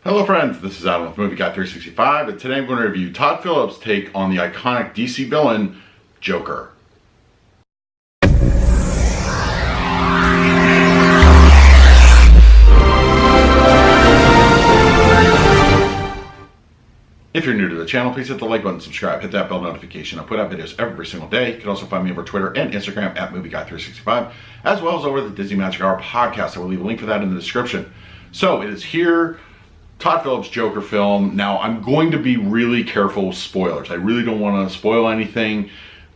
Hello friends, this is Adam with Movie Guy 365, and today I'm going to review Todd Phillips' take on the iconic DC villain, Joker. If you're new to the channel, please hit the like button, subscribe, hit that bell notification. I put out videos every single day. You can also find me over Twitter and Instagram at Movie Guy 365, as well as over the Disney Magic Hour podcast. I will leave a link for that in the description. So it is here, Todd Phillips' Joker film. Now I'm going to be really careful with spoilers. I really don't want to spoil anything.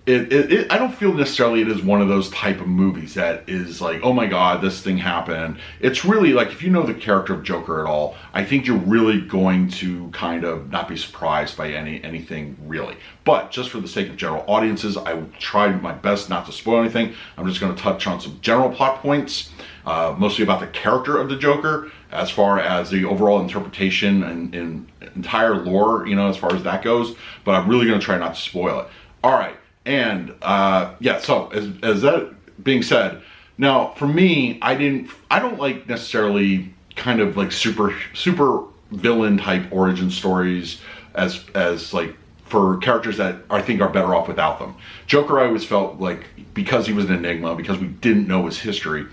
I don't feel necessarily it is one of those type of movies that is like, oh my god, this thing happened. It's really like, if you know the character of Joker at all, I think you're really going to kind of not be surprised by anything really. But just for the sake of general audiences, I will try my best not to spoil anything. I'm just going to touch on some general plot points, mostly about the character of the Joker, as far as the overall interpretation and entire lore, as far as that goes. But I'm really going to try not to spoil it. All right. And yeah, so as that being said, now for me, I don't like necessarily kind of like super villain type origin stories as like for characters that I think are better off without them. Joker, I always felt like, because he was an enigma, because we didn't know his history,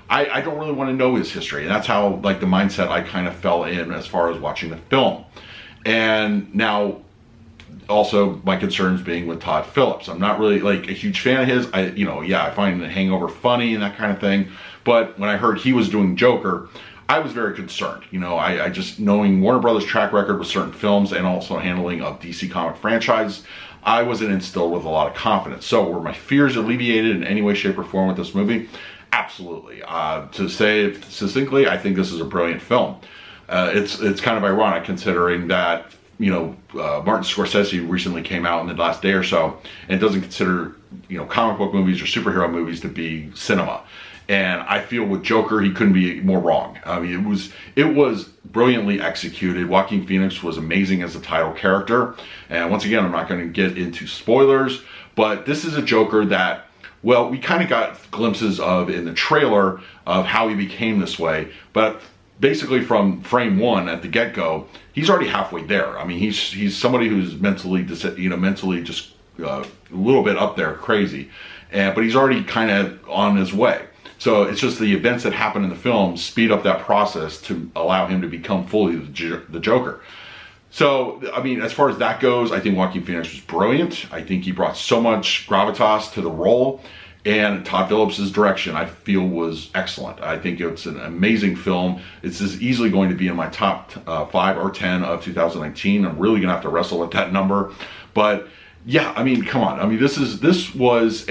I don't really want to know his history. And that's how like the mindset I kind of fell in as far as watching the film. And now, also, my concerns being with Todd Phillips. I'm not really like a huge fan of his. I find The Hangover funny and that kind of thing. But when I heard he was doing Joker, I was very concerned. I just, knowing Warner Brothers' track record with certain films and also handling of DC comic franchise, I wasn't instilled with a lot of confidence. So were my fears alleviated in any way, shape, or form with this movie? Absolutely. To say it succinctly, I think this is a brilliant film. It's kind of ironic considering that Martin Scorsese recently came out in the last day or so and doesn't consider, comic book movies or superhero movies to be cinema. And I feel with Joker, he couldn't be more wrong. I mean, it was brilliantly executed. Joaquin Phoenix was amazing as the title character. And once again, I'm not going to get into spoilers, but this is a Joker that, well, we kind of got glimpses of in the trailer of how he became this way, but basically from frame one at the get-go, he's already halfway there. I mean, he's somebody who's mentally just a little bit up there, crazy, but he's already kind of on his way. So it's just the events that happen in the film speed up that process to allow him to become fully the Joker. So, I mean, as far as that goes, I think Joaquin Phoenix was brilliant. I think he brought so much gravitas to the role. And Todd Phillips' direction, I feel, was excellent. I think it's an amazing film. It's easily going to be in my top 5 or 10 of 2019. I'm really going to have to wrestle with that number. But yeah, I mean, come on. I mean, this was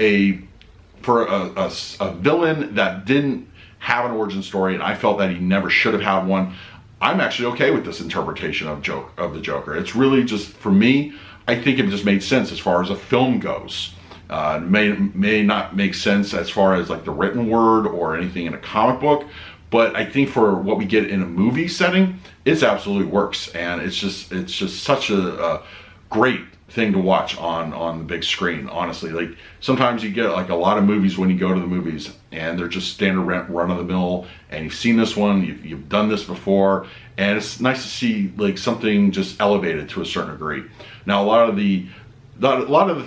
for a villain that didn't have an origin story, and I felt that he never should have had one. I'm actually okay with this interpretation of the Joker. It's really just, for me, I think it just made sense as far as a film goes. May not make sense as far as like the written word or anything in a comic book, but I think for what we get in a movie setting, it absolutely works, and it's just such a great thing to watch on the big screen. Honestly, like sometimes you get like a lot of movies when you go to the movies and they're just standard run of the mill, and you've seen this one, you've done this before, and it's nice to see like something just elevated to a certain degree. Now a lot of the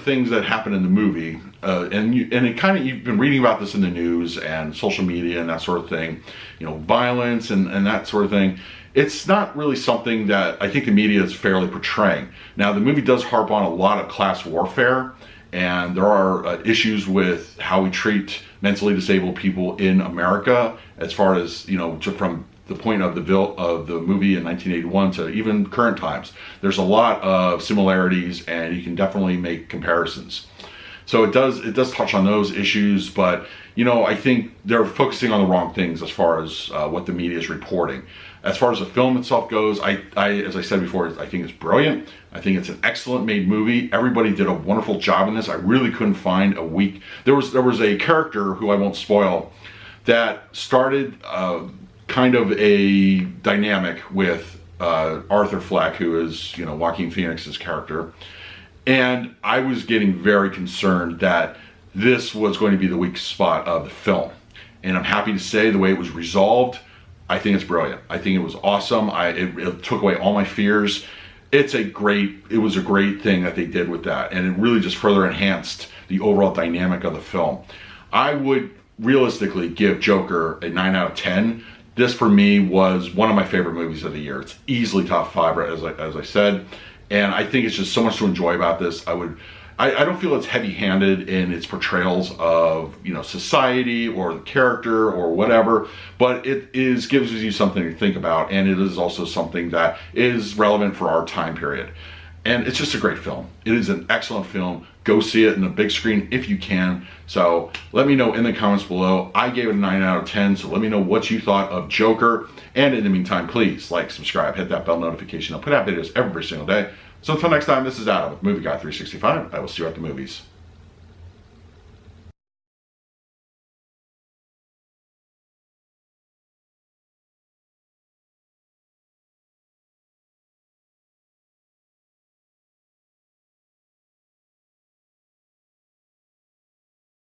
things that happen in the movie, you've been reading about this in the news and social media and that sort of thing, violence and that sort of thing. It's not really something that I think the media is fairly portraying. Now, the movie does harp on a lot of class warfare, and there are issues with how we treat mentally disabled people in America, as far as, from the point of the movie in 1981 to even current times. There's a lot of similarities, and you can definitely make comparisons. So it does touch on those issues, but I think they're focusing on the wrong things as far as what the media is reporting. As far as the film itself goes, as I said before, I think it's brilliant. I think it's an excellent made movie. Everybody did a wonderful job in this. I really couldn't find a weak. There was a character who I won't spoil that started kind of a dynamic with Arthur Fleck, who is Joaquin Phoenix's character, and I was getting very concerned that this was going to be the weak spot of the film. And I'm happy to say the way it was resolved, I think it's brilliant. I think it was awesome. It took away all my fears. It was a great thing that they did with that, and it really just further enhanced the overall dynamic of the film. I would realistically give Joker a 9 out of 10. This for me was one of my favorite movies of the year. It's easily top 5, as I said, and I think it's just so much to enjoy about this. I don't feel it's heavy-handed in its portrayals of, you know, society or the character or whatever, but it gives you something to think about, and it is also something that is relevant for our time period. And it's just a great film. It is an excellent film. Go see it in the big screen if you can. So let me know in the comments below. I gave it a 9 out of 10, so let me know what you thought of Joker. And in the meantime, please like, subscribe, hit that bell notification. I'll put out videos every single day. So until next time, this is Adam with Movie Guy 365. I will see you at the movies.